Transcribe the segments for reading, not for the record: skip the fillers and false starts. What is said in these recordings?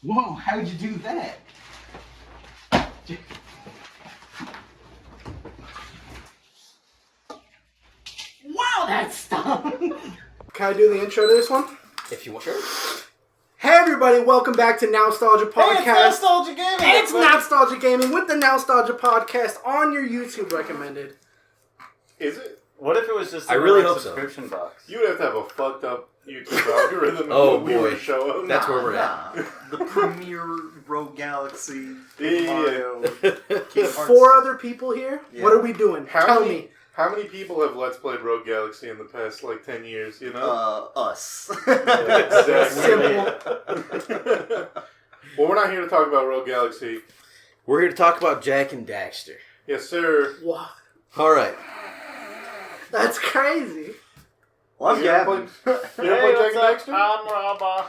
Whoa, how'd you do that? Wow, that stunk! Can I do the intro to this one? If you want, sure. Hey everybody, welcome back to NowStalgia Podcast. Hey, it's NotStalgia Gaming! It's NotStalgia Gaming with the NowStalgia Podcast on your YouTube recommended. Is it? What if it was just I really hope so. subscription box? You would have to have a fucked up YouTube algorithm Oh, of what we boy. were showing. That's where we're at. The premier Rogue Galaxy. Yeah. Mario, Kingdom Hearts. 4 other people here. Yeah. What are we doing? Tell me. How many people have Let's Played Rogue Galaxy in the past, 10 years, you know? Us. Exactly. Well, we're not here to talk about Rogue Galaxy. We're here to talk about Jak and Daxter. Yes, sir. What? All right. That's crazy. Well, I'm You ever Gavin. played Jak and Daxter? I'm Rabba.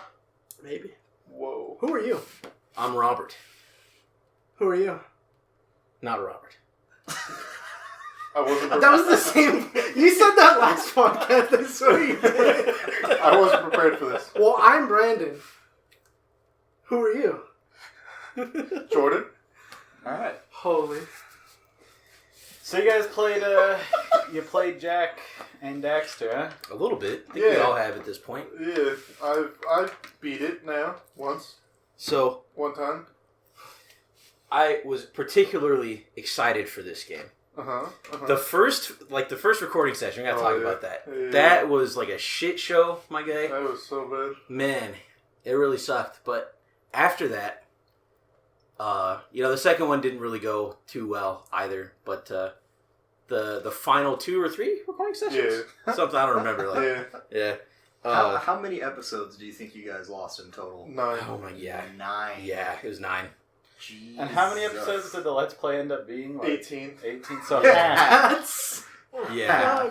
Maybe. Whoa. Who are you? I'm Robert. Who are you? Not Robert. I wasn't That was the same. You said that last podcast. I swear you did. I wasn't prepared for this. Well, I'm Brandon. Who are you? Jordan? Alright. Holy. So you guys played, you played Jak and Daxter, huh? A little bit. I think we Yeah. all have at this point. Yeah, I've beat it now, once. So, One time. I was particularly excited for this game. Uh-huh. The first recording session, we gotta talk yeah. about that. Yeah. That was like a shit show, my guy. That was so bad. Man, it really sucked. But after that, the second one didn't really go too well either. But the final 2 or 3 recording sessions, something I don't remember. Yeah. How many episodes do you think you guys lost in total? 9. Oh my, yeah, 9. yeah, it was 9. Jesus. And how many episodes did the Let's Play end up being? 18. 18, so That's. Yeah,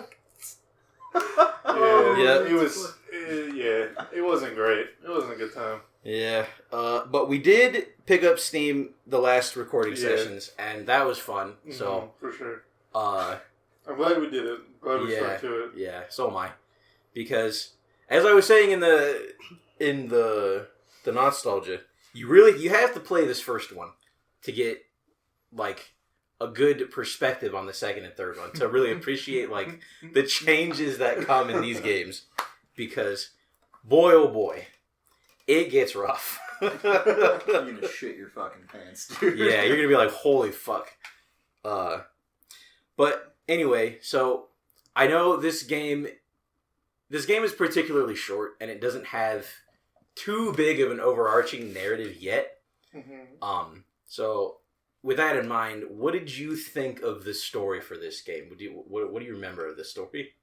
Yeah, it was. It wasn't great. It wasn't a good time. yeah. But we did pick up Steam the last recording Yeah. sessions, and that was fun. So, for sure. uh. I'm glad we did it. Glad we Yeah. stuck to it. Yeah, so am I. Because as I was saying in the NotStalgia, you have to play this first one to get a good perspective on the second and third one to really appreciate the changes that come in these games. Because boy oh boy, it gets rough. You're gonna shit your fucking pants, dude. Yeah, you're gonna be like, holy fuck. But anyway, so I know this game is particularly short, and it doesn't have too big of an overarching narrative yet. Mm-hmm. So with that in mind, what did you think of the story for this game? What do you remember of the story?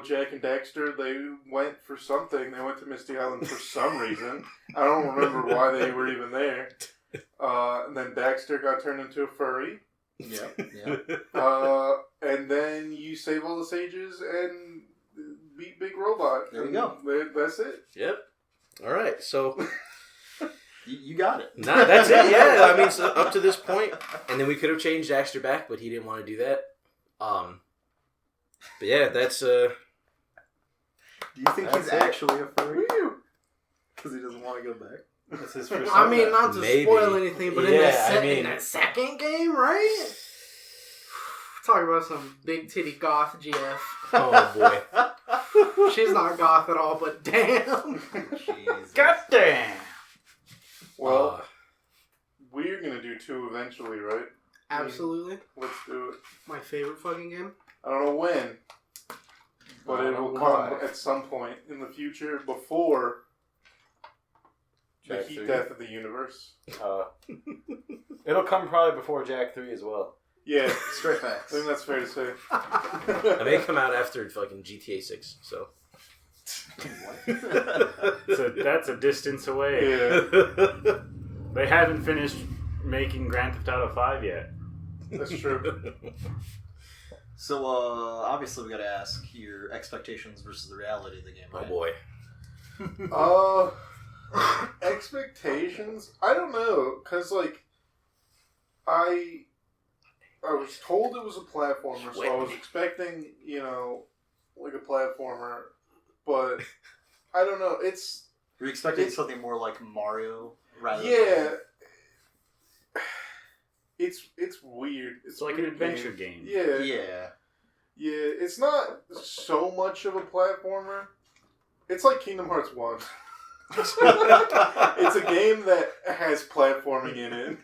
Jak and Daxter, they went for something. They went to Misty Island for some reason. I don't remember why they were even there. And then Daxter got turned into a furry. Yeah. And then you save all the sages and beat Big Robot. There we go. That's it. Yep. All right. So You got it. that's it. Yeah. I mean, so up to this point, and then we could have changed Daxter back, but he didn't want to do that. But yeah, that's Do you think That's he's it. actually a furry? Because he doesn't want to go back. This is for I mean, not to Maybe. spoil anything, but Yeah, in that second game, right? Talk about some big titty goth GF. oh boy. She's not goth at all, but damn. Jesus. Goddamn! Well, we're going to do 2 eventually, right? Absolutely. Let's do it. My favorite fucking game. I don't know when, but I it don't will know come why. at some point in the future before the Jak heat 3? death of the universe. It'll come probably before Jak 3 as well. Yeah, Straight I facts. think that's fair to say. it may come out after fucking GTA 6. So. So that's a distance away. Yeah, They haven't finished making Grand Theft Auto 5 yet. that's true. So, obviously we gotta ask your expectations versus the reality of the game, Oh right? boy. Expectations? I don't know, because, I was told it was a platformer, so I was expecting, a platformer, but I don't know, it's Were you expecting something more like Mario rather Yeah. It's weird. It's like an adventure game. Yeah. than... Yeah. Yeah, it's not so much of a platformer. It's like Kingdom Hearts 1. It's a game that has platforming in it.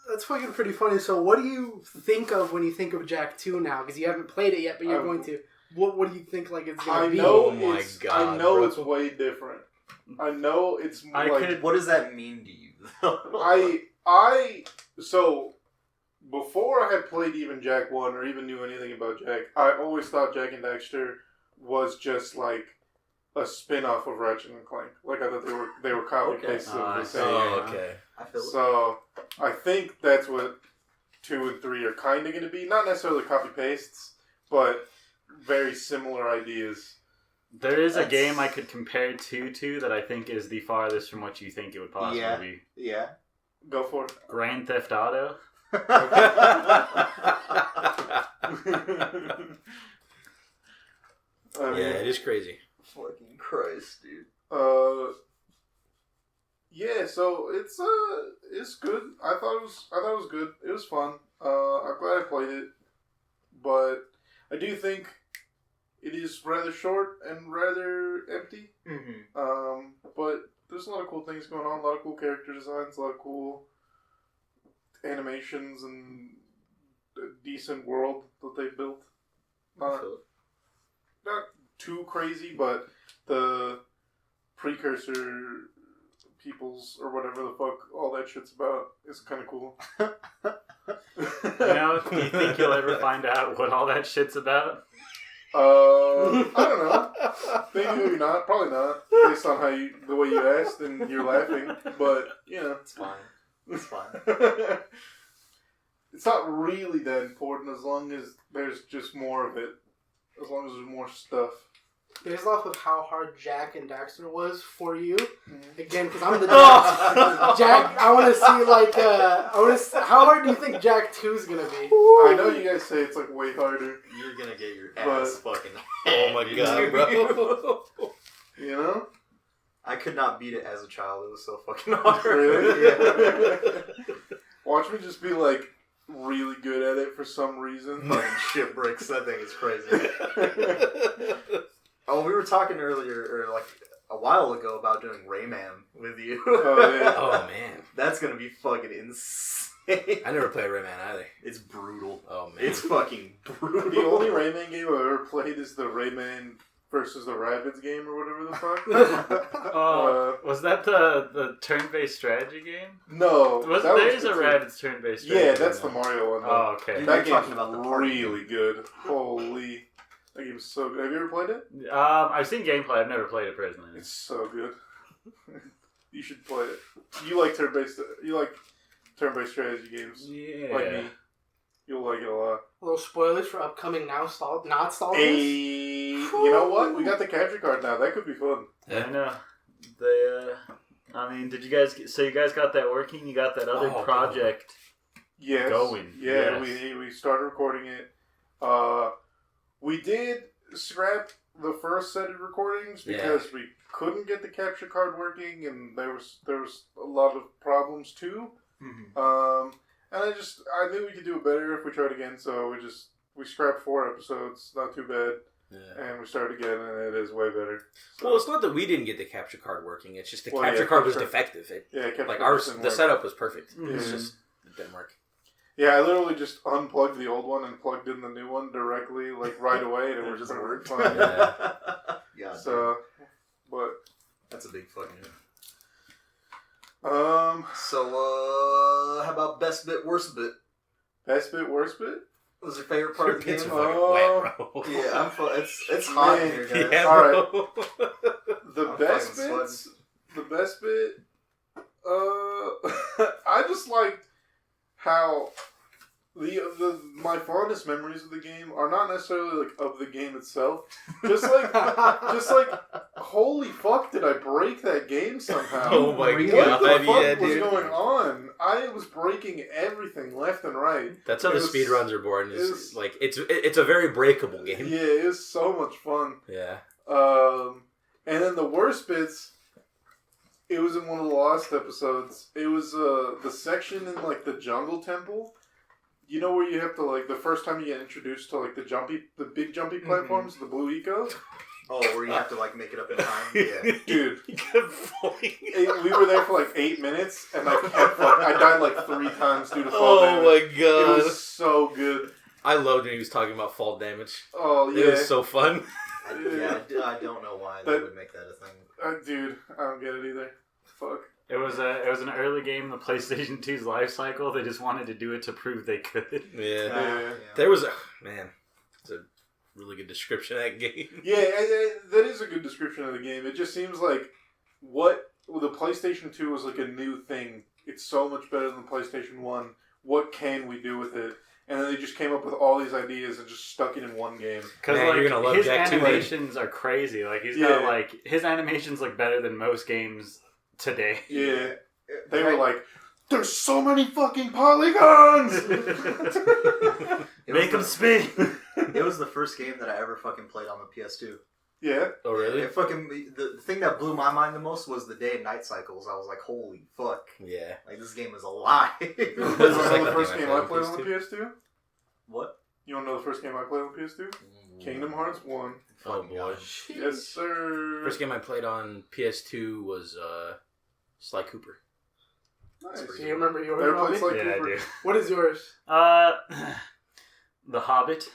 That's fucking pretty funny. So what do you think of when you think of Jak 2 now? Because you haven't played it yet, but you're going to. What do you think like it's going to be? I know it's way different. I know it's What does that mean to you? So before I had played even Jak 1 or even knew anything about Jak, I always thought Jak and Daxter was just like a spin-off of Ratchet and Clank. Like I thought they were copy pastes of the same. Oh, okay. I feel So I think that's what 2 and 3 are kind of going to be. Not necessarily copy pastes, but very similar ideas. There is a game I could compare 2 to that I think is the farthest from what you think it would possibly be. Yeah. Go for it. Grand Theft Auto. Yeah, it is crazy. Fucking Christ, dude. Yeah, so it's good. I thought it was good. It was fun. I'm glad I played it, but I do think it is rather short and rather empty. Mm-hmm. But there's a lot of cool things going on. A lot of cool character designs. A lot of cool animations and a decent world that they built. Not too crazy, but the precursor peoples or whatever the fuck all that shit's about is kind of cool. Do you think you'll ever find out what all that shit's about? I don't know. Maybe not. Probably not. Based on the way you asked and you're laughing, but It's fine. It's fine. It's not really that important as long as there's just more of it. As long as there's more stuff. Based off of how hard Jak and Daxter was for you, again, because I'm the Jak, I want to see how hard do you think Jak 2 is gonna be? I know you guys say it's like way harder. You're gonna get your ass fucking... Oh my god, bro. You know? I could not beat it as a child. It was so fucking hard. Really? Yeah. Watch me just be like really good at it for some reason. Fucking shit bricks. That thing is crazy. Oh, we were talking earlier, or like a while ago, about doing Rayman with you. Oh, yeah. Oh man, That's gonna be fucking insane. I never played Rayman either. It's brutal. Oh man, It's fucking brutal. The only Rayman game I've ever played is the Rayman versus the Rabbids game or whatever the fuck. Was that the turn-based strategy game? No. There's a Rabbids turn-based strategy Yeah, that's game. the Mario one. Though. Oh, okay. You're That game's talking about the party really good. Holy. That game's so good. Have you ever played it? I've seen gameplay. I've never played it personally. It's so good. You should play it. You like turn-based strategy games. Yeah. Like me. You'll like it a lot. Little spoilers for upcoming NotStalgia. Hey, you know what? We got the capture card now. That could be fun. I know. Did you guys? So you guys got that working? You got that other project Yes. going? Yeah, Yes. we started recording it. We did scrap the first set of recordings because we couldn't get the capture card working, and there was a lot of problems too. Mm-hmm. And I knew we could do it better if we tried again, so we scrapped 4 episodes, not too bad, and we started again, and it is way better. So, well, it's not that we didn't get the capture card working. It's just the capture card was defective. The setup was perfect. It's just it didn't work. Yeah, I literally just unplugged the old one and plugged in the new one directly, like right away, and it was just worked fine. Yeah. So, but that's a big fucking hit. So, how about best bit, worst bit? Best bit, worst bit? What was your favorite part of the Pits game? are fucking wet, bro. Yeah, it's hot in here, guys. Yeah, All bro. The I'm best fucking bits. The best bit. I just liked how my fondest memories of the game are not necessarily like of the game itself. Just like, holy fuck, did I break that game somehow? Oh my What god, the fuck was dude. going on? I was breaking everything left and right. That's how the It was- speedruns are born. it was- It's like it's a very breakable game. Yeah, it was so much fun. Yeah. And then the worst worst bits. It was in one of the Lost episodes. It was the section in like the jungle temple. You know where you have to like the first time you get introduced to like the big jumpy platforms, the blue eco. Oh, where you have to like make it up in time. Yeah, Dude. You kept falling. We were there for like 8 minutes, and I kept I died like 3 times due to fall Oh damage. my It god! was so good. I loved when he was talking about fall damage. Oh yeah, It was so fun. I don't know why they would make that a thing. dude, I don't get it either. Fuck. It was an early game in the PlayStation 2's life cycle. They just wanted to do it to prove they could. Yeah. Yeah. There was it's a really good description of that game. Yeah, that is a good description of the game. It just seems like the PlayStation 2 was like a new thing. It's so much better than the PlayStation 1. What can we do with it? And then they just came up with all these ideas and just stuck it in one game. Because Man, you're gonna love his Jack too, animations are crazy. Like he's got like his animations look better than most games today. Yeah. They were like, there's so many fucking polygons! Make them spin. It was the first game that I ever fucking played on the PS2. Yeah. Oh really? It fucking the thing that blew my mind the most was the day and night cycles. I was like, holy fuck! Yeah. Like this game is alive. This was was the second the first game game I I played played on on the PS2? What? You want to know the first game I played on the PS2? Kingdom Hearts 1. Oh boy. Yes, sir. First game I played on PS2 was Sly Cooper. Nice. Do you remember yours, Never played Robbie? Sly Yeah, I Cooper. do. What is yours? The Hobbit.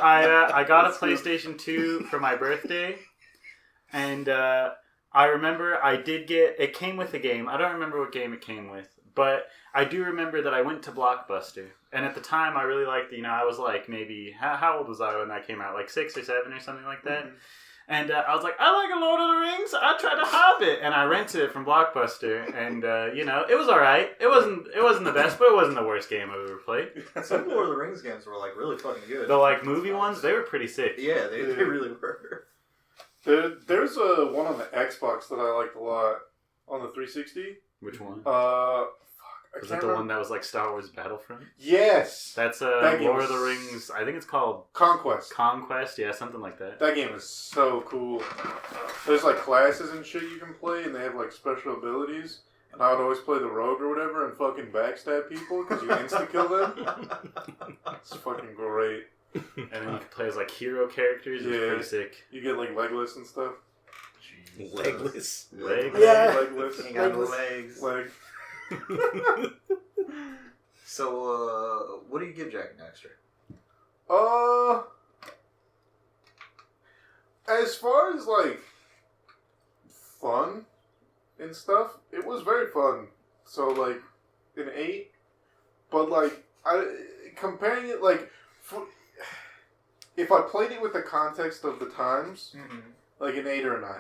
I got a PlayStation 2 for my birthday, and I remember I did get it. Came with a game. I don't remember what game it came with, but I do remember that I went to Blockbuster, and at the time I really liked. I was like maybe how old was I when that came out? Like 6 or 7 or something like that. Mm-hmm. And I was like, I like a Lord of the Rings. I tried to Hobbit, and I rented it from Blockbuster, and it was all right. It wasn't the best, but it wasn't the worst game I've ever played. Some Lord of the Rings games were like really fucking good. The like movie ones, they were pretty sick. Yeah, they really were. There's a one on the Xbox that I liked a lot on the 360. Which one? I Was can't it the one remember. that was like Star Wars Battlefront? Yes, That's That game Lord of was- the Rings. I think it's called Conquest. Conquest. Yeah, something like that. That game is so cool. There's like classes and shit you can play, and they have like special abilities. And I would always play the rogue or whatever and fucking backstab people because you insta kill them. It's fucking great. And then you can play as like hero characters. It's Yeah. pretty sick. You get like Legolas and stuff. Legless. Legs. Yeah. Legolas. Hang on the legs. Leg. So, what do you give Jak and Daxter? As far as like fun and stuff, it was very fun. So like an 8, but like comparing it like if I played it with the context of the times, like an 8 or a 9.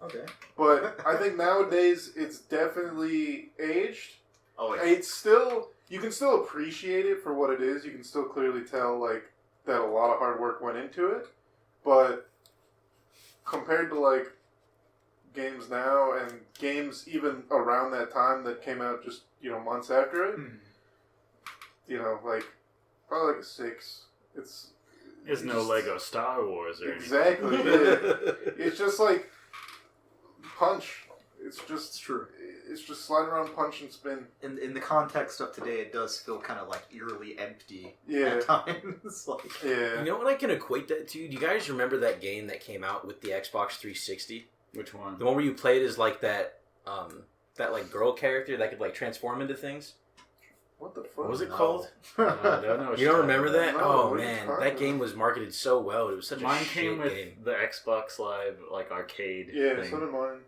Okay. But I think nowadays it's definitely aged. Oh, wait. It's still, you can still appreciate it for what it is. You can still clearly tell like that a lot of hard work went into it. But compared to like games now and games even around that time that came out just months after it, like probably like a 6. There's no Lego Star Wars or anything. Exactly. Yeah. It's just like punch. It's true. It's just slide around, punch, and spin. In the context of today, it does feel kind of like eerily empty Yeah. at times. Like, Yeah. You know what I can equate that to? Do you guys remember that game that came out with the Xbox 360? Which one? The one where you played as like that like girl character that could like transform into things. What the fuck? What was it No. called? I don't know. what You you're don't talking remember about. that? No, Oh what are you man, talking that game about? was marketed so well. It was such a Mine shit came with game. the Xbox Live like arcade. Yeah, thing. so did mine.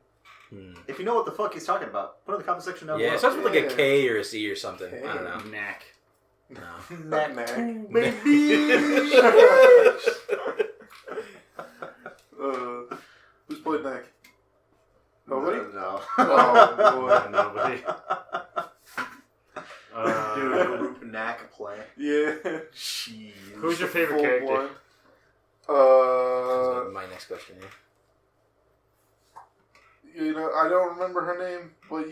if you know what the fuck he's talking about, put it in the comment section down Yeah, it below. starts with like a Yeah. K or a C or something. K. I don't know. Knack. No. Not Mac. Who's played Mac? Nobody? No. Oh, boy. Nobody. Dude, group knack play. Yeah. Jeez. Who's your favorite Full character? blood. My next question here. I don't remember her name, but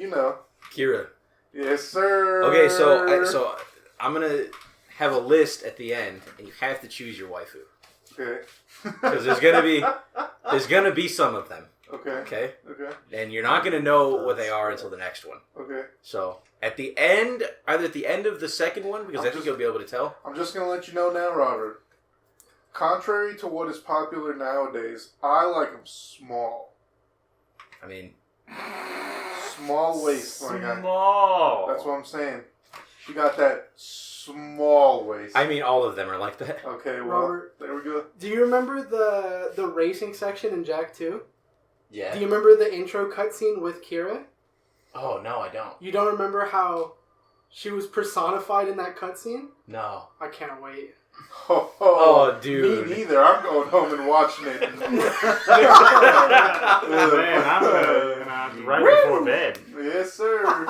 Kira. Yes, sir. Okay, so I'm gonna have a list at the end, and you have to choose your waifu. Okay. Because there's gonna be some of them. Okay. Okay. Okay. And you're not gonna know what they are until the next one. Okay. So at the end, either at the end of the second one, because I think you'll be able to tell. I'm just gonna let you know now, Robert. Contrary to what is popular nowadays, I like them small. I mean, Small waist, my guy. Small. That's what I'm saying. She got that small waist. I mean, all of them are like that. Okay, well, Robert. there we go. Do you remember the racing section in Jak 2? Yeah. Do you remember the intro cutscene with Kira? Oh no, I don't. You don't remember how she was personified in that cutscene? No. I can't wait. Oh, dude. Me neither. I'm going home and watching it. Man, I'm right before bed. Yes, sir.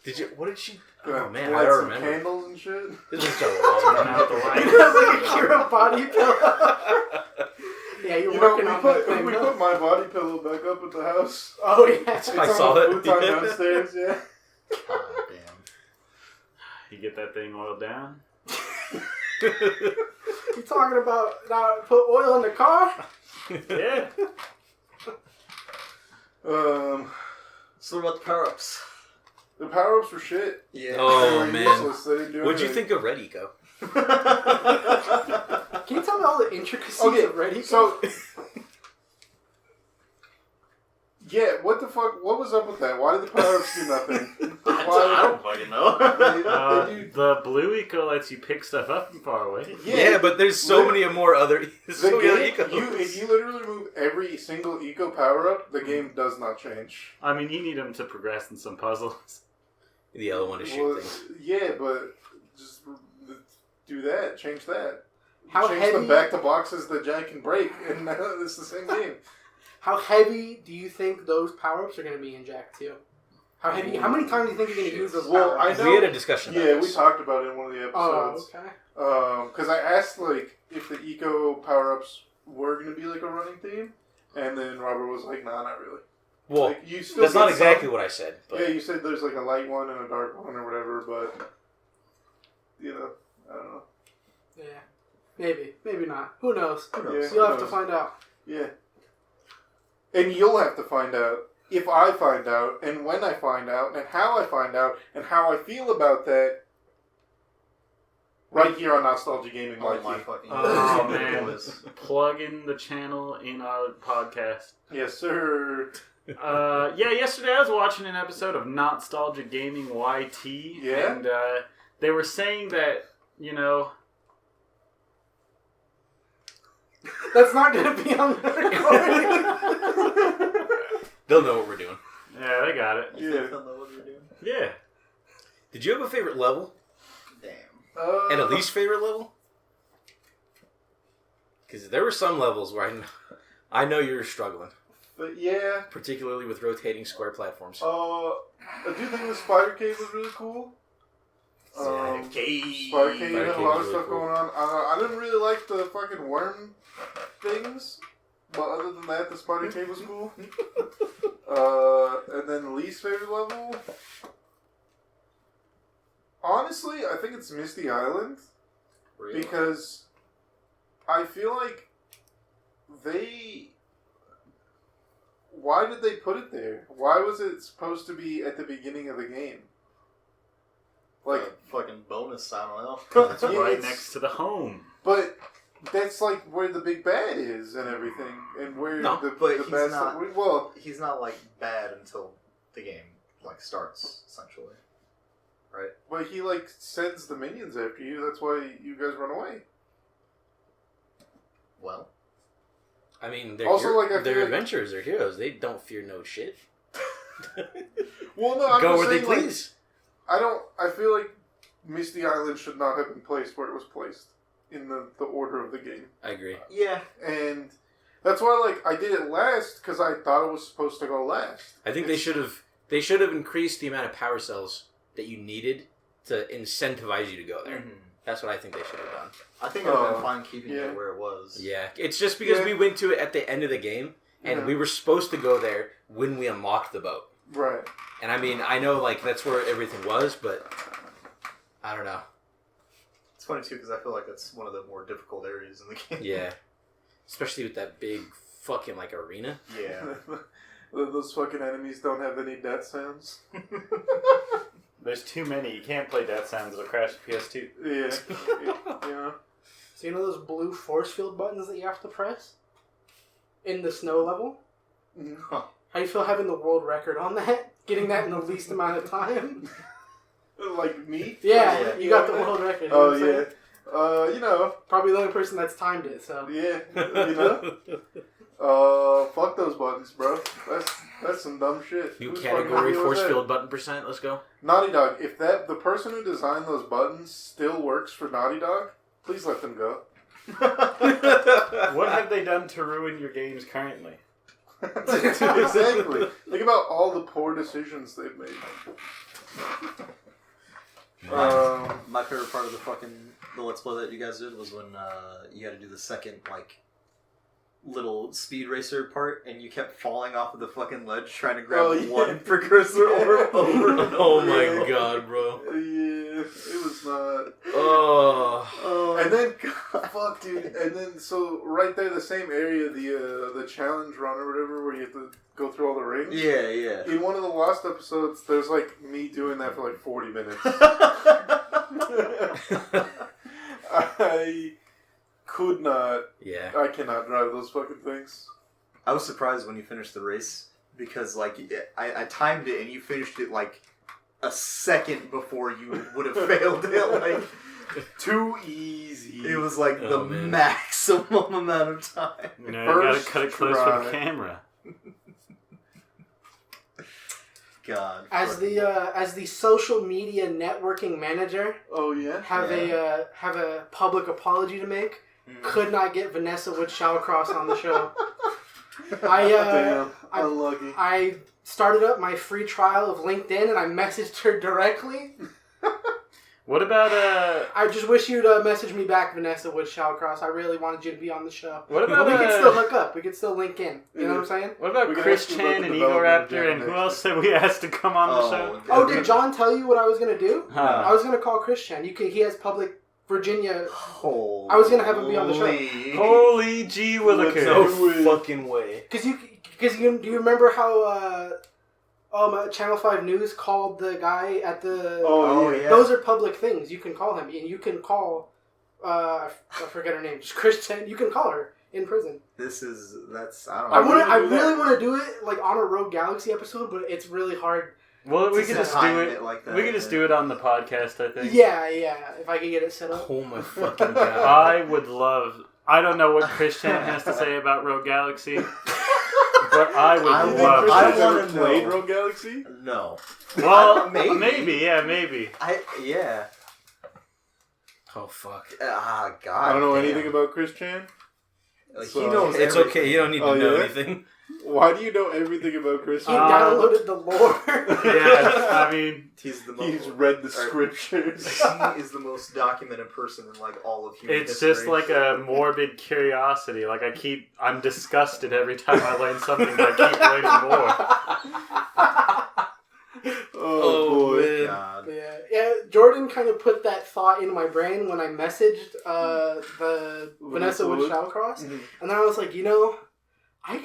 Did you? What did she? Gonna Oh man, light I don't some remember. candles and shit. This was so long. Turn out the You light. have like a Kira body pillow. Yeah, you're You know, working we on put that thing. we huh? put my body pillow back up at the house. Oh yeah. It's I on saw the it. futon downstairs. Yeah. God damn. You get that thing oiled down? You talking about not put oil in the car? Yeah. So what about the power-ups? The power ups were shit. Yeah. Oh, They were man. useless. They didn't do What'd you anything. think of Red Eco? Can you tell me all the intricacies Okay, of Ready? so yeah, what the fuck? What was up with that? Why did the power ups do nothing? I don't fucking know. They do. The blue eco lets you pick stuff up from far away. Yeah, but there's so Lit- many more other. The So many other game, ecos. if you literally move every single eco power up, the game does not change. I mean, you need them to progress in some puzzles. The yellow one to shoot Well, things. yeah, but just do that. Change that. How change heavy? them back to boxes that Jack can break, and it's the same game. How heavy do you think those power ups are going to be in Jak 2? How heavy? How many times do you think you're going to use those Well, power I ups? know- We had a discussion about Yeah, this. we talked about it in one of the Oh, episodes. okay. Because I asked like if the eco power ups were going to be like a running theme, and then Robert was like, "Nah, not really." Well, Like, you still that's get not exactly some- what I said. But Yeah, you said there's like a light one and a dark one or whatever, but you know, I don't know. Yeah. Maybe not. Who knows? Who knows? Yeah, You'll who have to knows? find out. Yeah. And you'll have to find out if I find out, and when I find out, and how I find out, and how I feel about that. Right here on NowStalgia Gaming Oh YT. my fucking Oh, man. boys. Plug in the channel in our podcast. Yes, sir. Yeah, yesterday I was watching an episode of NotStalgia Gaming YT. Yeah? And they were saying that, you know... That's not going to be on the recording. they'll know what we're doing. Yeah, they got it. Yeah. I don't know what you're doing. Yeah. Did you have a favorite level Damn. and a least favorite level? Because there were some levels where I know you were struggling, But yeah, particularly with rotating square platforms. I do think the Spider Cave was really cool. Spider Cave Spider had Cave a was lot of really stuff cool. going on. I didn't really like the fucking worm things, but other than that, the Spider Cave was cool. And then the least favorite level, honestly, I think it's Misty Island Really? because I feel like why did they put it there? Why was it supposed to be at the beginning of the game? Like, fucking bonus, I don't know. It's Yeah, right it's- next to the home. but that's like where the big bad is and everything, and where No, the but the he's bad not- stuff. Well, He's not like bad until the game like starts, essentially. Right? but he like sends the minions after you. That's why you guys run away. Well, I mean, they're, Also, like, I feel they're like- adventurers, they're heroes. They don't fear no shit. Well, no, I'm Go just where they saying, like, please. I feel like Misty Island should not have been placed where it was placed in the order of the game, I agree. yeah. and that's why like I did it last because I thought it was supposed to go last. I think they should have increased the amount of power cells that you needed to incentivize you to go there. Mhm. That's what I think they should have done. I think it would have been Oh, fine keeping yeah. it where it was. Yeah, it's just because Yeah. we went to it at the end of the game, and Yeah. we were supposed to go there when we unlocked the boat. Right. And I mean, I know like that's where everything was, but I don't know. It's funny too because I feel like that's one of the more difficult areas in the game. Yeah, especially with that big fucking like arena. Yeah. Those fucking enemies don't have any death sounds. There's too many. You can't play Death Sounds. It'll crash the PS2. Yeah. Yeah. So you know those blue force field buttons that you have to press in the snow level? Mhm. Huh. How do you feel having the world record on that? Getting that in the least amount of time? Like me? Yeah, you got the world record. You know Oh what I'm saying? yeah. You know. Probably the only person that's timed it, so. Yeah. You know. Fuck those buttons, bro. That's some dumb shit. New Whose category, fucking idea was force that? field button percent. Let's go. Naughty Dog. If the person who designed those buttons still works for Naughty Dog, please let them go. What have they done to ruin your games currently? Exactly. Think about all the poor decisions they've made. My favorite part of the Let's Play that you guys did was when you had to do the second, like, little speed racer part, and you kept falling off of the fucking ledge trying to grab one precursor over. Oh my god, bro. Yeah, it was not. Oh. And then, fuck, dude. And then, so right there, the same area, the challenge run or whatever, where you have to go through all the rings. Yeah, yeah. In one of the last episodes, there's like me doing that for like 40 minutes. I could not. Yeah. I cannot drive those fucking things. I was surprised when you finished the race because, like, I timed it and you finished it like a second before you would have failed it. Like, Too easy. it was like the man. maximum amount of time. You know, you gotta First cut it close try. with the camera. God. As the social media networking manager, Oh yeah. have a public apology to make. Could not get Vanessa Wood Shallcross on the show. Damn. Unlucky. I started up my free trial of LinkedIn and I messaged her directly. What about I just wish you'd message me back, Vanessa Wood Shallcross. I really wanted you to be on the show. what But about we can still hook up. We can still link in. You know what I'm saying? what about We can Chris ask you Chan about and the Eagle development of Raptor Jak and and who else said we asked to come on the show? Oh, did John tell you what I was gonna do? Huh. I was gonna call Chris Chan. He has public Virginia. Holy. I was gonna have him be on the show. Holy gee willikers. No fucking way. Because do you remember how Channel 5 News called the guy at the... Oh, yeah. Those are public things. You can call him. And you can call... I forget her name. Just Christian. You can call her in prison. I don't know. I really want to do it like on a Rogue Galaxy episode, but it's really hard. Well, we To could just time do it it. like that, We could just yeah. do it on the podcast, I think. Yeah. If I could get it set up. Oh my fucking god. I would love. I don't know what Chris Chan has to say about Rogue Galaxy, but I would I You think love. Chris I Chan's wanna ever played know. Rogue Galaxy? No. Well, Maybe. maybe. Yeah. Oh fuck. God. I don't know damn. anything about Chris Chan. Like, So- he knows It's everything. okay. You don't need to Oh, know yeah? anything. Why do you know everything about Chris He Chan? downloaded the lore. Yeah, I mean, He's the most. He's read the scriptures. He is the most documented person in like all of human it's history. just like a morbid curiosity. Like I'm disgusted every time I learn something, but I keep learning more. Oh, boy. man. God. Yeah, Jordan kind of put that thought in my brain when I messaged the Vanessa Wood Shallcross. Mhm. And then I was like, I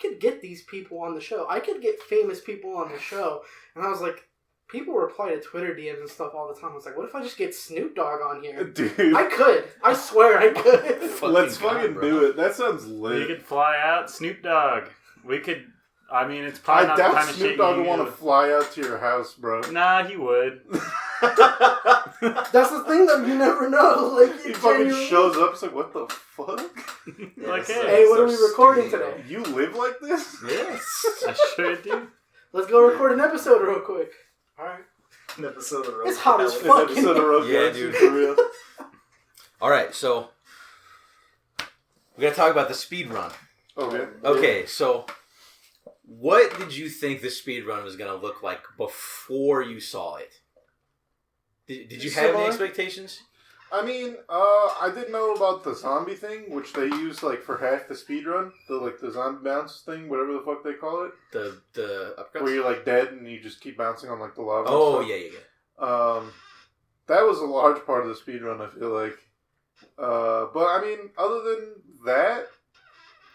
could get these people on the show. I could get famous people on the show. And I was like, people reply to Twitter DMs and stuff all the time. I was like, what if I just get Snoop Dogg on here? Dude. I could. I swear I could. Let's God, fucking bro. do it. That sounds You lit. could fly out, Snoop Dogg. We could. I mean, it's probably I not the doubt kind of Snoop shit Dogg you would want to do. fly out to your house, bro. Nah, he would. That's the thing that you never know. Like, He it fucking genuinely- shows up. It's like, what the fuck? Like, this is hey, what are we so recording studio. today? You live like this? Yes. I sure do. Let's go record an episode real quick. Alright. An episode of It's hot as This fuck. episode of Rogue Yeah, Galaxy, dude. for real. All right, so we gotta talk about the speed run. Okay. Okay, so what did you think the speed run was gonna look like before you saw it? Did you have any Similar. expectations? I mean, I didn't know about the zombie thing, which they use like for half the speed run. The zombie bounce thing, whatever the fuck they call it. The upgrades? Where you're like dead and you just keep bouncing on like the lava. and Oh stuff. yeah. That was a large part of the speed run, I feel like. But I mean, other than that,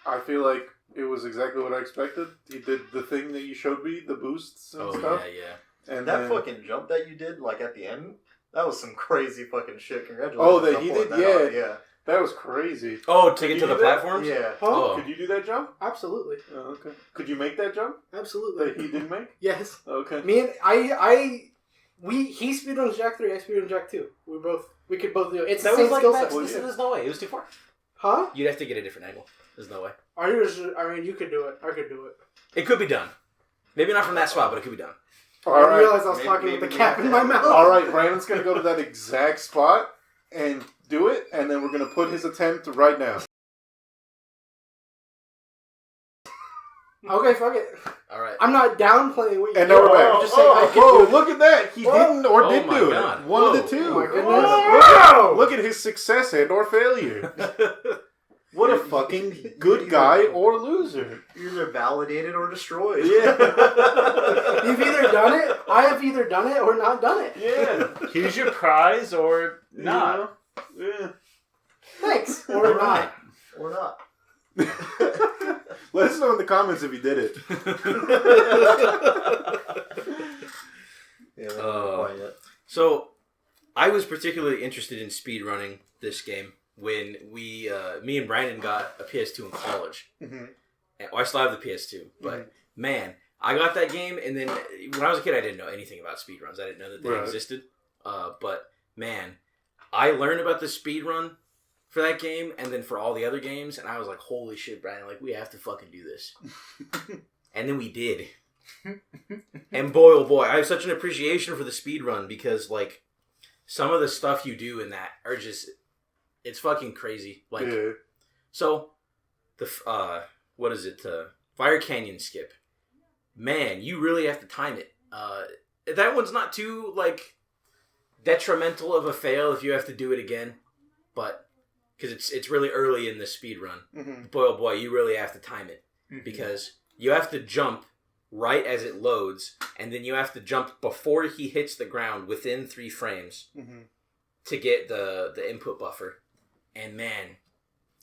I feel like it was exactly what I expected. He did the thing that you showed me, the boosts and stuff. Yeah. And that then, fucking jump that you did, like at the end, that was some crazy fucking shit. Congratulations. Oh, that on he pulling did? that off. Yeah. Yeah. That was crazy. Oh, to get you to the do that? platforms? Yeah. Huh? Oh. Could you do that jump? Absolutely. Oh, okay. Could you make that jump Absolutely. that he didn't make? Yes. Okay. Me and he speedruns Jak 3, I speedrun Jak 2. We could both do it. It's That the same was like skill max set. distance. There's no way. It was too far. Huh? You'd have to get a different angle. There's no way. I mean, you could do it. I could do it. It could be done. Maybe not from that spot, but it could be done. All I right. realized I was Maybe- talking with maybe the we cap have in to my have mouth. it. All right, Brandon's going to go to that exact spot and do it, and then we're going to put his attempt right now. Okay, fuck it. All right. I'm not downplaying what you And do. now we're back. I'm just saying I could Whoa, do it. look at that. He didn't or Oh did my do God. it. One of Whoa. the two. Oh my goodness. Wow. Look at his success and or failure. What a You're- fucking you're good either- guy or loser. You're either validated or destroyed. Yeah. You've either done it, I have either done it or not done it. Yeah. Here's your prize or not. Yeah. Thanks. Or not. Or not. Let us know in the comments if you did it. Yeah, quite yet. So, I was particularly interested in speedrunning this game when me and Brandon got a PS2 in college. Mhm. And, I still have the PS2, but man, I got that game, and then when I was a kid, I didn't know anything about speedruns. I didn't know that they Right. existed. But man, I learned about the speedrun for that game, and then for all the other games, and I was like, holy shit, Brandon, like, we have to fucking do this. And then we did. And boy, oh boy, I have such an appreciation for the speedrun because, like, some of the stuff you do in that are just, it's fucking crazy. Like, Yeah. so, what is it, Fire Canyon skip. Man, you really have to time it. That one's not too, like, detrimental of a fail if you have to do it again, but, because it's really early in the speed run. Mhm. Boy, oh boy, you really have to time it, because you have to jump right as it loads, and then you have to jump before he hits the ground within 3 frames Mhm. to get the input buffer. And man,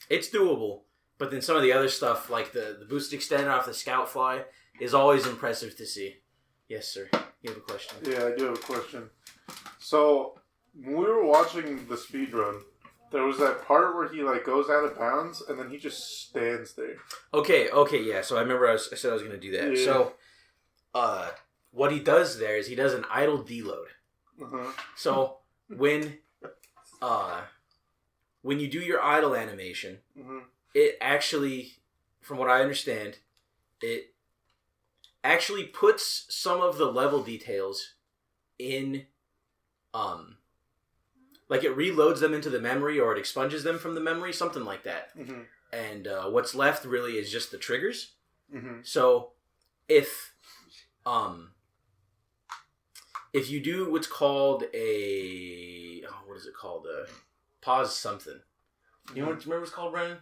it's doable. But then some of the other stuff, like the boost extend off the scout fly, is always impressive to see. Yes, sir. You have a question? Yeah, I do have a question. So, when we were watching the speedrun, there was that part where he, like, goes out of bounds, and then he just stands there. Okay, yeah. So I remember I said I was going to do that. Yeah. So, what he does there is he does an idle deload. Uh-huh. So when you do your idle animation, Mhm. it actually, from what I understand, it actually puts some of the level details in, like it reloads them into the memory or it expunges them from the memory, something like that. Mhm. And what's left really is just the triggers. Mhm. So if you do what's called what is it called? Pause something. You know what? Remember what it's called, Brennan?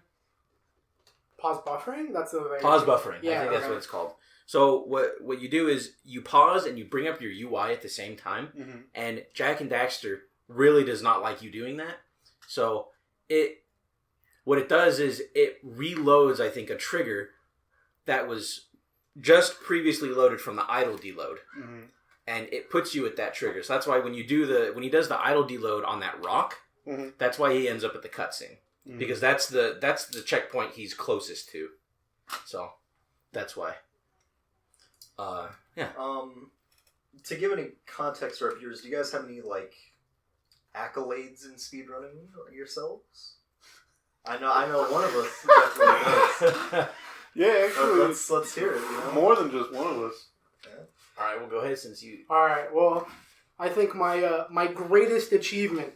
Pause buffering? That's the way. Pause buffering. Yeah, I think that's okay. what it's called. So what you do is you pause and you bring up your UI at the same time. Mhm. And Jak and Daxter really does not like you doing that. So what it does is it reloads, I think, a trigger that was just previously loaded from the idle deload. Mhm. And it puts you at that trigger. So that's why when he does the idle deload on that rock, Mhm. that's why he ends up at the cutscene. Mhm. Because that's the checkpoint he's closest to. So that's why. Yeah. To give any context to our viewers, do you guys have any like accolades in speedrunning yourselves? I know one of us definitely does. Yeah, actually, Let's hear it. You know? more than just one of us. All right, well, go ahead since you. All right. Well, I think my greatest achievement,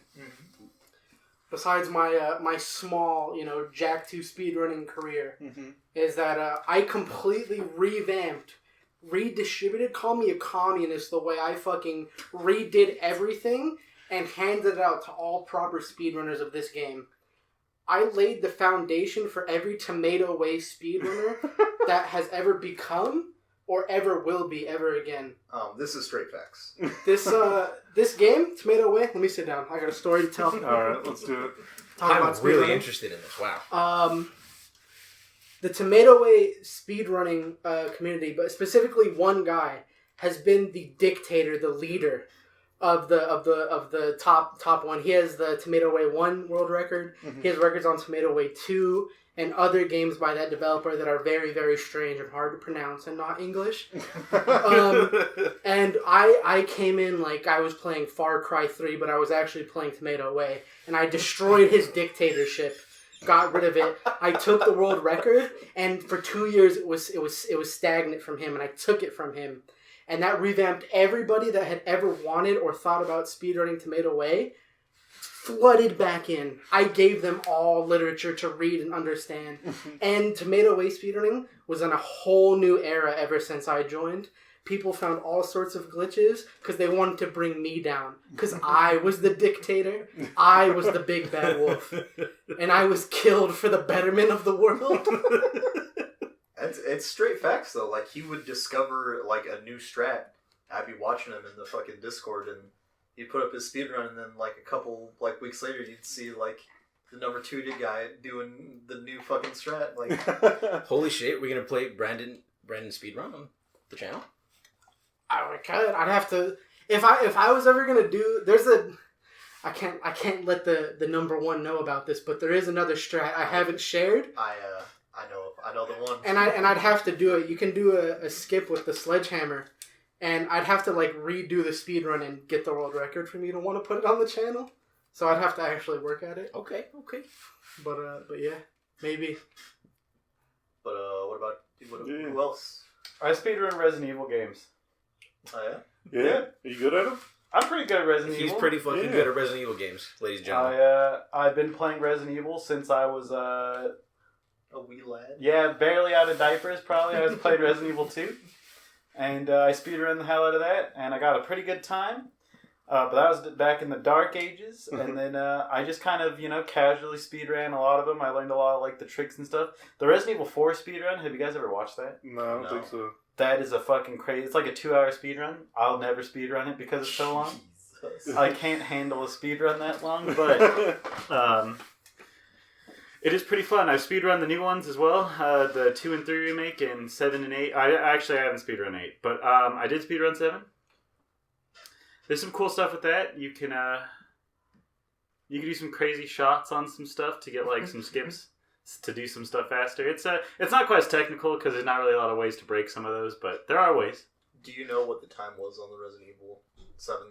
besides my small Jak 2 speedrunning career, Mm-hmm. is that I completely revamped, redistributed. Call me a communist. The way I fucking redid everything and handed it out to all proper speedrunners of this game. I laid the foundation for every tomato way speedrunner that has ever become or ever will be ever again. This is straight facts. This game, Tomato Way, let me sit down. I got a story to tell. All right, let's do it. talking about I'm really speedrunning. interested in this. Wow. The Tomato Way speedrunning community, but specifically one guy, has been the dictator, the leader of the top one. He has the Tomato Way 1 world record. Mhm. He has records on Tomato Way 2 and other games by that developer that are very, very strange and hard to pronounce and not English. And I came in like I was playing Far Cry 3, but I was actually playing Tomato Way, and I destroyed his dictatorship. Got rid of it. I took the world record, and for 2 years it was stagnant from him, and I took it from him, and that revamped everybody that had ever wanted or thought about speedrunning Tomato Way. Flooded back in. I gave them all literature to read and understand, and Tomato Way speedrunning was in a whole new era ever since I joined. People found all sorts of glitches because they wanted to bring me down. Because I was the dictator. I was the big bad wolf. And I was killed for the betterment of the world. It's straight facts though. Like he would discover like a new strat. I'd be watching him in the fucking Discord, and he'd put up his speedrun, and then like a couple like weeks later, you'd see like the number 2 guy doing the new fucking strat. Like, Holy shit, we're gonna play Brandon speedrun on the channel? I could. I'd have to. If I was ever gonna do, I can't let the number 1 know about this, but there is another strat I haven't shared. I know the one. And I'd have to do it. You can do a skip with the sledgehammer, and I'd have to like redo the speedrun and get the world record for me to want to put it on the channel. So I'd have to actually work at it. Okay. But yeah, maybe. But what about Yeah. who else? I speedrun Resident Evil games. Oh Yeah? Are you good at them? I'm pretty good at Resident He's Evil. pretty fucking Yeah. good at Resident Evil games, ladies and gentlemen. I've been playing Resident Evil since I was a wee lad. barely out of diapers. Probably I was playing Resident Evil 2, and I speedrun the hell out of that, and I got a pretty good time. But that was back in the dark ages, and then I just kind of casually speedran a lot of them. I learned a lot of like the tricks and stuff. The Resident Evil 4 speedrun. Have you guys ever watched that? No, I don't think so. That is a fucking crazy. It's like a 2-hour speedrun. I'll never speedrun it because it's so long. Jesus. I can't handle a speedrun that long, but it is pretty fun. I've speedrun the new ones as well, the 2 and 3 remake and 7 and 8. I haven't speedrun 8, but I did speedrun 7. There's some cool stuff with that. You can do some crazy shots on some stuff to get like some skips to do some stuff faster. It's not quite as technical because there's not really a lot of ways to break some of those, but there are ways. Do you know what the time was on the Resident Evil 7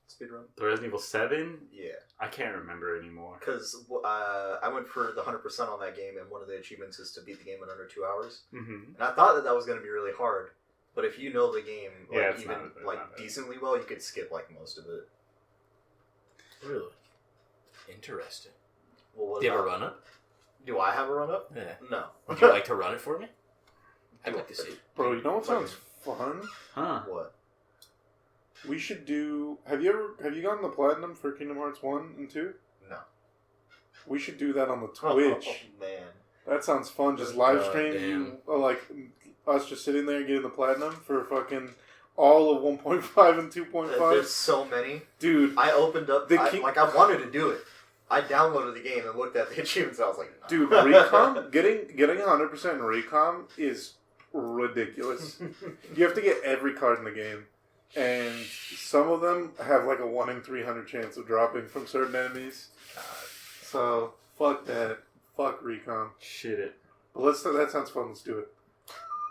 speedrun? The Resident Evil 7? Yeah. I can't remember anymore. Because I went for the 100% on that game, and one of the achievements is to beat the game in under 2 hours. Mm-hmm. And I thought that was going to be really hard. But if you know the game Yeah, it's even not bad. decently well, you could skip like most of it. Really? Interesting. Well, what Do you have a about- run-up? Do I have a run-up? Yeah. No. Would you like to run it for me? I'd like to see. Bro, you know what sounds fun? Huh. What? We should do... Have you gotten the platinum for Kingdom Hearts 1 and 2? No. We should do that on the Twitch. Oh, man. That sounds fun. Just live God stream, like, us just sitting there getting the platinum for fucking all of 1.5 and 2.5. There's so many. Dude, I opened up... I wanted to do it. I downloaded the game and looked at the achievements. I was like, no. dude, recom, getting 100% in recom is ridiculous. You have to get every card in the game, and some of them have like a 1 in 300 chance of dropping from certain enemies. So fuck that. Fuck recom. Shit it. But that sounds fun. Let's do it.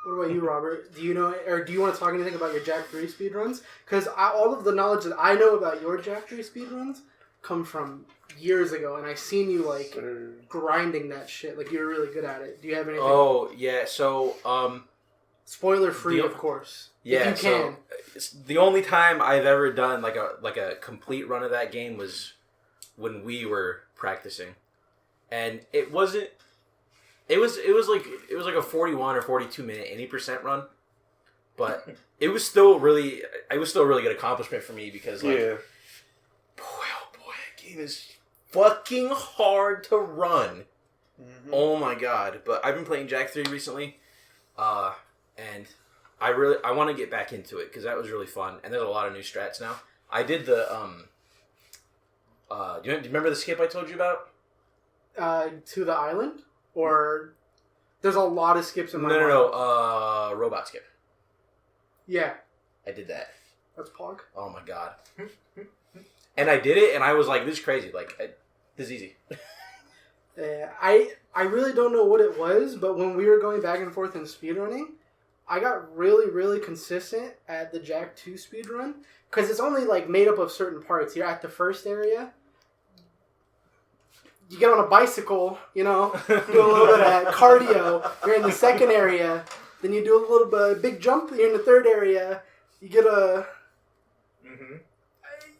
What about you, Robert? Do you know, or do you want to talk anything about your Jak 3 speedruns? Because all of the knowledge that I know about your Jak 3 speedruns come from years ago, and I seen you like grinding that shit. Like you were really good at it. Do you have anything? Oh yeah, so spoiler free, of course. Yeah, if you can. So the only time I've ever done like a complete run of that game was when we were practicing, and it wasn't. It was like a 41 or 42 minute 80% run, but it was still really good accomplishment for me because like, Yeah. boy oh boy, that game is fucking hard to run. Mm-hmm. Oh my god! But I've been playing Jak 3 recently, and I want to get back into it because that was really fun. And there's a lot of new strats now. I did the do you remember the skip I told you about? to the island, or there's a lot of skips in my mind. No. Robot skip. Yeah, I did that. that's Pog. Oh my god. And I did it, and I was like, "This is crazy. Like, this is easy." I really don't know what it was, but when we were going back and forth in speedrunning, I got really, really consistent at the Jak 2 speedrun, because it's only like made up of certain parts. You're at the first area, you get on a bicycle, you know, do a little bit of cardio. You're in the second area, then you do a little bit of big jump. You're in the third area, you get a...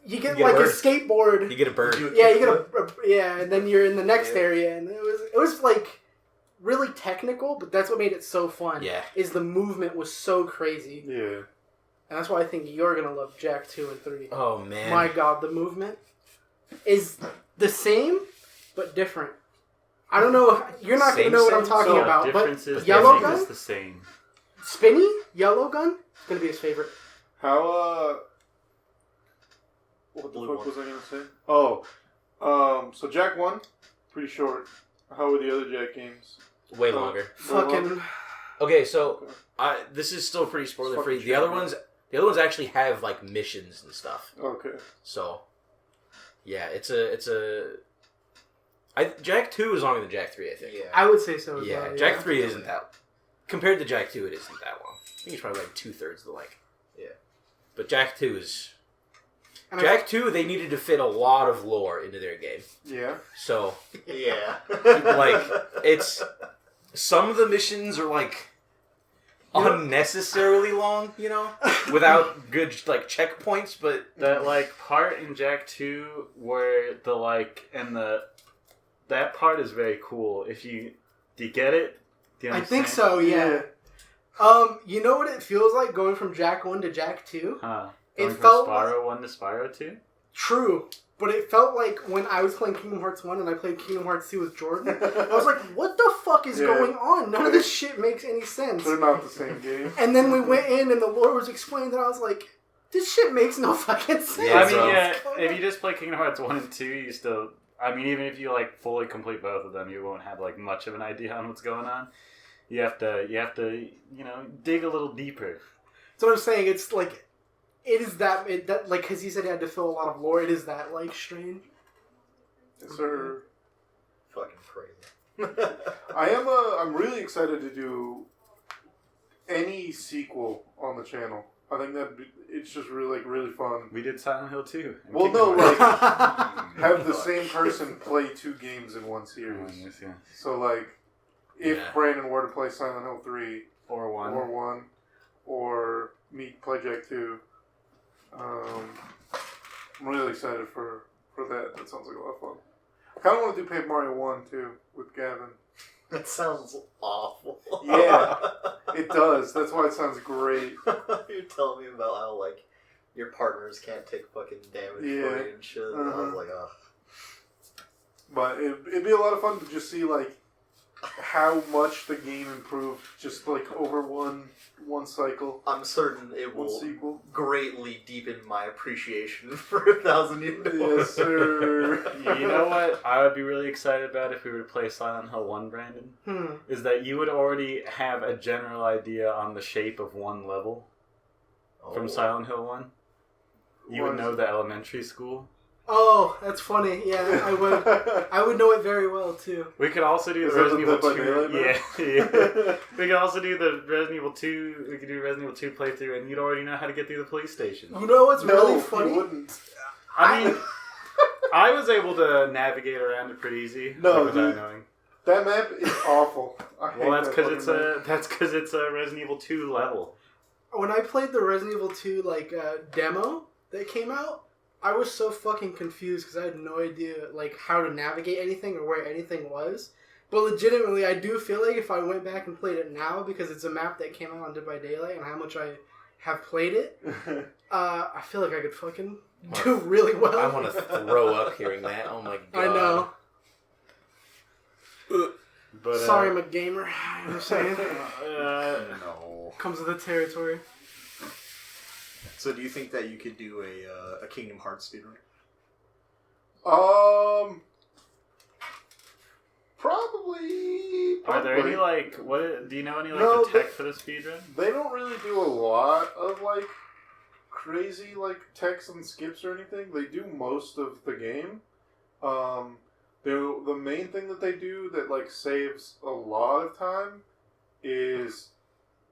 You get like a skateboard. You get a bird. Yeah, you get and then you're in the next area, and it was like really technical, but that's what made it so fun. Yeah, is the movement was so crazy. Yeah, and that's why I think you're gonna love Jak 2 and 3. Oh man, my god, the movement is the same but different. I don't know. You're not gonna know what I'm talking about, but yellow gun is the same. Spinny yellow gun is gonna be his favorite. How what the fuck was I gonna say? Oh, so Jak 1, pretty short. How were the other Jak games? way longer. Fucking. Okay, so this is still pretty spoiler free. The other ones actually have like missions and stuff. Okay. So, yeah, Jak 2 is longer than Jak 3, I think. Yeah. I would say so as Yeah, well. Jak 3 isn't that... Compared to Jak 2, it isn't that long. I think it's probably like 2/3 the length. Yeah. But Jak 2 is... And Jak 2, they needed to fit a lot of lore into their game. Yeah. So, Yeah. like, it's... Some of the missions are, like, unnecessarily long, you know? Without good, like, checkpoints, but... That, like, part in Jak 2 where the, like, and the... That part is very cool. Do you get it? Do you I understand? think so, yeah. You know what it feels like going from Jak 1 to Jak 2? Huh. It Going from felt Spyro 1 to Spyro 2? True. But it felt like when I was playing Kingdom Hearts 1 and I played Kingdom Hearts 2 with Jordan, I was like, what the fuck is going on? None of this shit makes any sense. They're not the same game. And then we went in and the lore was explained and I was like, this shit makes no fucking sense. Yeah, I mean, so- yeah, if you just play Kingdom Hearts 1 and 2, you still... I mean, even if you, like, fully complete both of them, you won't have, like, much of an idea on what's going on. You have to, you know, dig a little deeper. So what I'm saying, it's like, it is that, like, because he said he had to fill a lot of lore, it is that, like, strange. Yes, sir. Fucking crazy. I'm really excited to do any sequel on the channel. I think it's just really fun. We did Silent Hill 2. and Well, Kingdom no, Hearts. like, have the same person play 2 games in one Oh, series. yes, yeah. So, like, if Yeah. Brandon were to play Silent Hill 3, Or 1. or 1, or me play Jak 2, I'm really excited for that. That sounds like a lot of fun. I kind of want to do Paper Mario 1, too, with Gavin. That sounds awful. Yeah, it does. That's why it sounds great. You're telling me about how, like, your partners can't take fucking damage for you and shit. I was like, oh. But it'd be a lot of fun to just see, like, how much the game improved just, like, over one cycle. I'm certain it One will sequel. greatly deepen my appreciation for 1,000 Year Door. Yes, sir. You know what I would be really excited about if we were to play Silent Hill 1, Brandon? Is that you would already have a general idea on the shape of one level from Silent Hill 1. You would know the elementary school. Oh, that's funny. Yeah, I would. I would know it very well too. We could also do Is the that Resident the Evil Dead 2. by Yeah, yeah. We could also do the Resident Evil 2. We could do Resident Evil 2 playthrough, and you'd already know how to get through the police station. You know what's really You funny? wouldn't. I mean, I was able to navigate around it pretty easy. No, without dude. knowing. That map is awful. Well, that's because it's a Resident Evil 2 level. When I played the Resident Evil 2 like demo that came out, I was so fucking confused because I had no idea like how to navigate anything or where anything was. But legitimately, I do feel like if I went back and played it now, because it's a map that came out on Dead by Daylight and how much I have played it, I feel like I could fucking do really well. I want to throw up hearing that. Oh my god. I know. But, Sorry, I'm a gamer. You know what I'm saying? No. Comes with the territory. So do you think that you could do a Kingdom Hearts speedrun? Probably. Are there any like what? Do you know any like No, the tech for the speedrun? They don't really do a lot of like crazy like techs and skips or anything. They do most of the game. The main thing that they do that like saves a lot of time is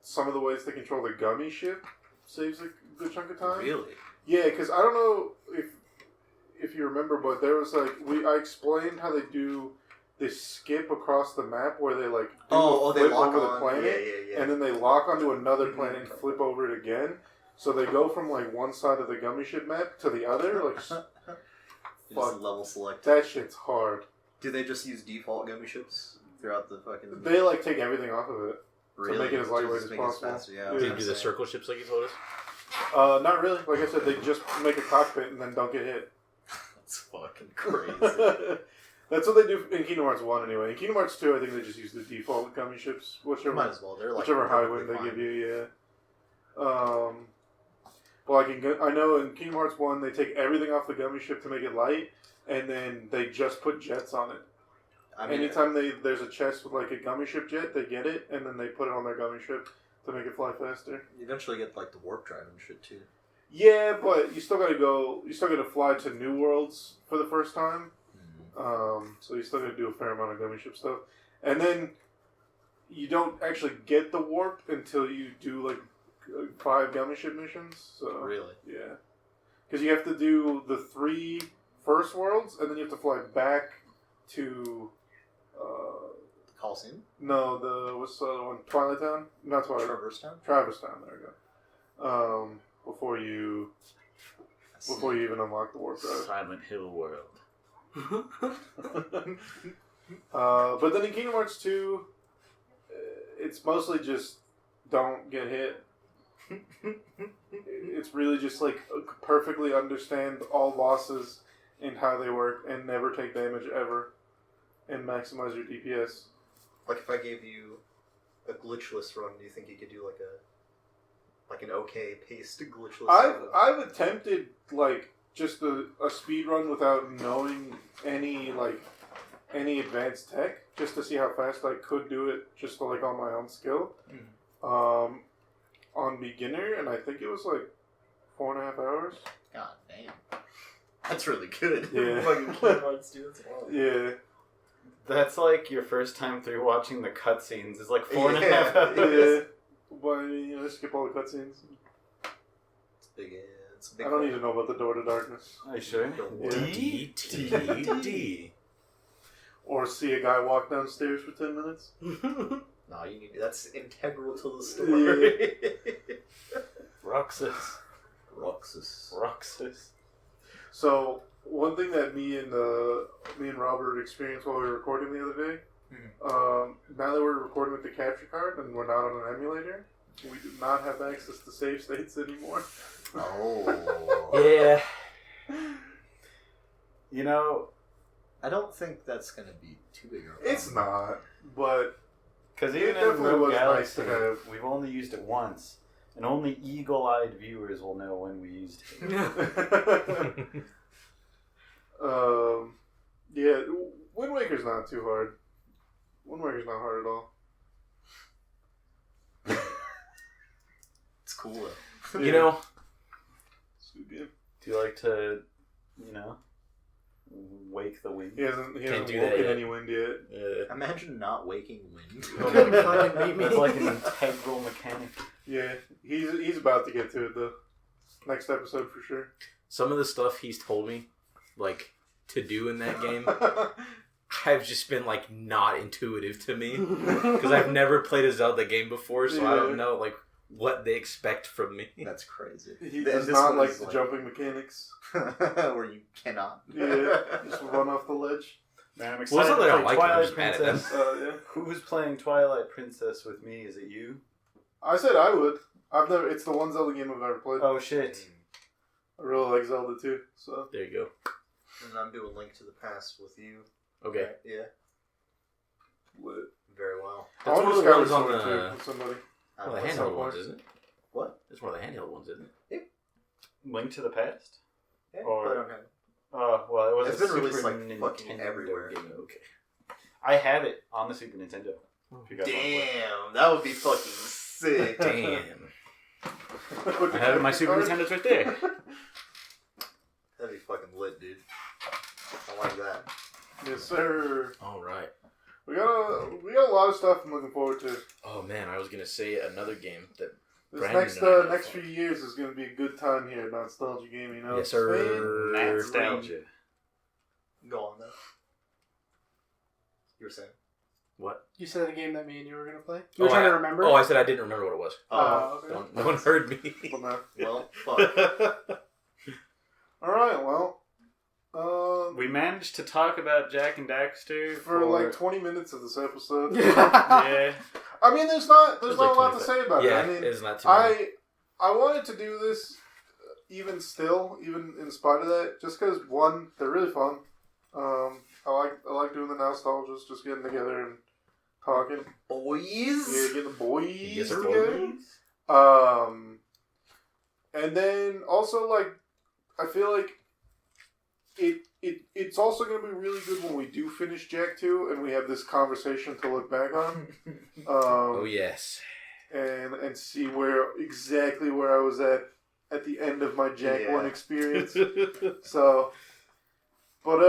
some of the ways they control the gummy ship saves a good chunk of time. Really? Yeah, because I don't know if you remember, but there was like I explained how they do this skip across the map where they like do they flip lock over on. the planet, Yeah. and then they lock onto another planet and flip over it again. So they go from like one side of the gummy ship map to the other. Like, Just fuck. level select. that shit's hard. Do they just use default gummy ships throughout the fucking? They like take everything off of it. Really? make it as lightweight Just as make it possible. faster, yeah. I Yeah. was Do you gonna do the say. circle ships like you told us? Not really. Like I said, they just make a cockpit and then don't get hit. That's fucking crazy. That's what they do in Kingdom Hearts 1 anyway. In Kingdom Hearts 2, I think they just use the default gummy ships, Might as well. They're like whichever high perfectly wind they fine. give you, yeah. Well, I know in Kingdom Hearts 1, they take everything off the gummy ship to make it light, and then they just put jets on it. I mean, Anytime there's a chest with like a gummy ship jet, they get it, and then they put it on their gummy ship to make it fly faster. you eventually get like the warp drive and shit too. Yeah, but you still gotta fly to New Worlds for the first time. So you still gotta do a fair amount of gummy ship stuff. And then you don't actually get the warp until you do like 5 gummy ship missions. So Really? yeah. Because you have to do the 3 first worlds, and then you have to fly back to The Coliseum? no, what's the other one? Twilight Town? Not Twilight. Traverse Town? Travis Town, there we go. Before you even unlock the warp drive. Silent Hill World. But then in Kingdom Hearts 2, it's mostly just don't get hit. It's really just like perfectly understand all losses and how they work and never take damage ever and maximize your DPS. Like if I gave you a glitchless run, do you think you could do like an okay paced glitchless run? I've attempted like just a speed run without knowing any advanced tech, just to see how fast I could do it, just like on my own skill. On beginner, and I think it was like 4.5 hours. God damn. That's really good. Yeah. Fucking Kingdom Hearts 2, that's wild. Yeah. That's like your first time through watching the cutscenes. It's like 4.5 Yeah, hours. Yeah. But skip all the cutscenes. It's a big I don't need to know about the Door to Darkness. Are you sure? Yeah. D. Or see a guy walk downstairs for 10 minutes. No, you need that's integral to the story. Roxas. Roxas. So one thing that me and Robert experienced while we were recording the other day, now that we're recording with the capture card and we're not on an emulator, we do not have access to save states anymore. Oh. Yeah. You know, I don't think that's gonna be too big of a problem. It's not, but because It even in definitely Rogue was nice Galaxy, to have. we've only used it once, and only eagle-eyed viewers will know when we used it. yeah, Wind Waker's not too hard. Wind Waker's not hard at all. It's cool though. You know, It's a good game. Do you like to, wake the wind? He hasn't Can't do woken that yet. any wind yet. Imagine not waking wind. It's like an integral mechanic. Yeah, he's about to get to it though. Next episode for sure. some of the stuff he's told me, like, to do in that game, have just been, like, not intuitive to me. Because I've never played a Zelda game before, so I don't know, like, what they expect from me. That's crazy. He And does this not one like is the like- jumping mechanics. Where you cannot. Yeah, just run off the ledge. Man, I'm Well, excited it's not that I to don't play like them, I'm Twilight just mad at them. Princess. Yeah. Who's playing Twilight Princess with me? Is it you? I said I would. I've never. It's the one Zelda game I've ever played. Oh shit! I really like Zelda too. So There you go. And I'm doing Link to the Past with you. Okay. Right? Yeah. lit. Very well. That's I one want of to the ones Skyward on Sword the... too with somebody. One of the What's handheld that ones, for? isn't it? What? It's one of the handheld ones, isn't it? Link to the Past? Yeah, Or- I don't have. Oh well, it was It's a been released, Super like, fucking Nintendo everywhere. game. Okay. I have it on the Super Nintendo. If you guys want to play. Damn, that would be fucking sick. Damn. I have it on my Super Nintendo's right there. That'd be fucking lit, dude. I like that. Yes, sir. All right. We got a lot of stuff I'm looking forward to. Oh man, I was gonna say another game that. This Brandon next and I have next fun. few years is going to be a good time here at NotStalgia Gaming. You know Yes, what I'm saying? sir. NotStalgia. Go on, though. You were saying? What? You said a game that me and you were gonna play. You were trying to remember. Oh, I said I didn't remember what it was. Okay. No one heard me. Well, no. Well, fuck. All right, well, We managed to talk about Jak and Daxter for like 20 minutes of this episode. yeah. I mean, there's not a like lot to 25. say about Yeah, it. I mean, it's not too many. I wanted to do this even in spite of that, just because one, they're really fun. I like doing the nostalgias, just getting together and talking. Boys? Yeah, getting the boys Yes, together. And then also like I feel like it's also going to be really good when we do finish Jak 2 and we have this conversation to look back on. Oh yes. And see exactly where I was at the end of my Jak 1 experience. So, but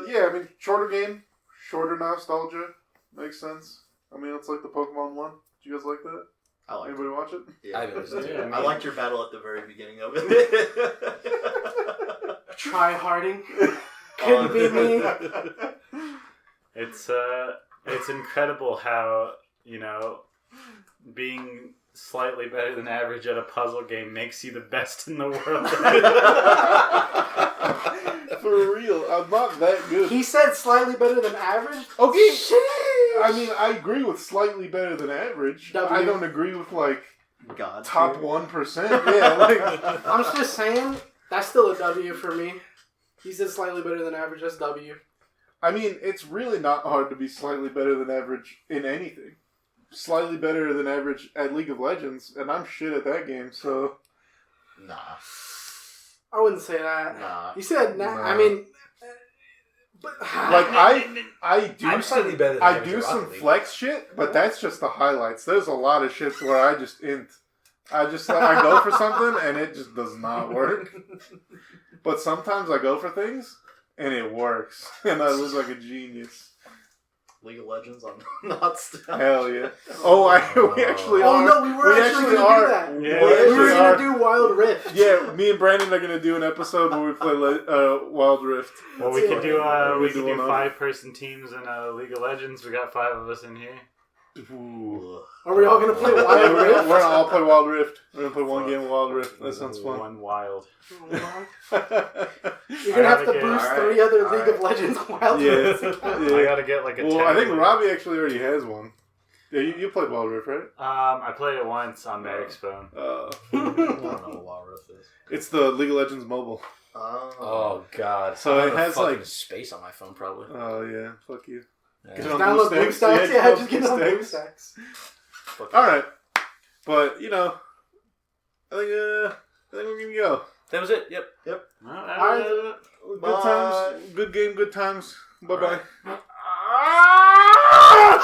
yeah, I mean, shorter game, shorter nostalgia, makes sense. I mean, it's like the Pokemon one. Did you guys like that? I like Anybody watch it? Yeah. I haven't listened to it. I liked your battle at the very beginning of it. Try harding. Couldn't be me. It's incredible how, being slightly better than average at a puzzle game makes you the best in the world. For real, I'm not that good. He said slightly better than average. Okay, Sheesh. I mean, I agree with slightly better than average. W. I don't agree with like God. top 1%. Yeah, like I'm just saying that's still a W for me. He said slightly better than average. That's W. I mean, it's really not hard to be slightly better than average in anything. Slightly better than average at League of Legends, and I'm shit at that game, so... Nah. I wouldn't say that. Nah. You said nah. Nah. I mean, but Like, I do I'm some, slightly better than I average do at some Rocket League. flex shit, but that's just the highlights. There's a lot of shit where I just int. I go for something, and it just does not work. But sometimes I go for things, and it works. And I look like a genius. League of Legends on NotStalgia. Hell yeah. Oh, we actually oh are. no, we were actually going to do that. Yeah. We were actually going to do Wild Rift. Yeah, me and Brandon are gonna do an episode where we play Wild Rift. Well, we could do We do one up. 5-person teams in League of Legends. We got 5 of us in here. Ooh. Are we all going to play Yeah, Wild we're Rift? gonna all play Wild Rift. We're gonna play one game of Wild Rift. That sounds fun. One wild. You're going to have to boost Alright, 3 other alright. League of Legends Wild Yeah. Rifts. I gotta get like a. Well, I think tablet. Robbie actually already has one. Yeah, you played Wild Rift, right? I played it once on Merrick's phone. I don't know what Wild Rift is. It's the League of Legends mobile. Oh god. So I it have has, fucking like- space on my phone probably. Oh yeah, fuck you. Yeah. Get it on Download BlueStacks. BlueStacks? Yeah, download just get it on BlueStacks. BlueStacks. All right, but I think we're gonna go. That was it. Yep. Good times, good game, good times. Bye bye. Alright.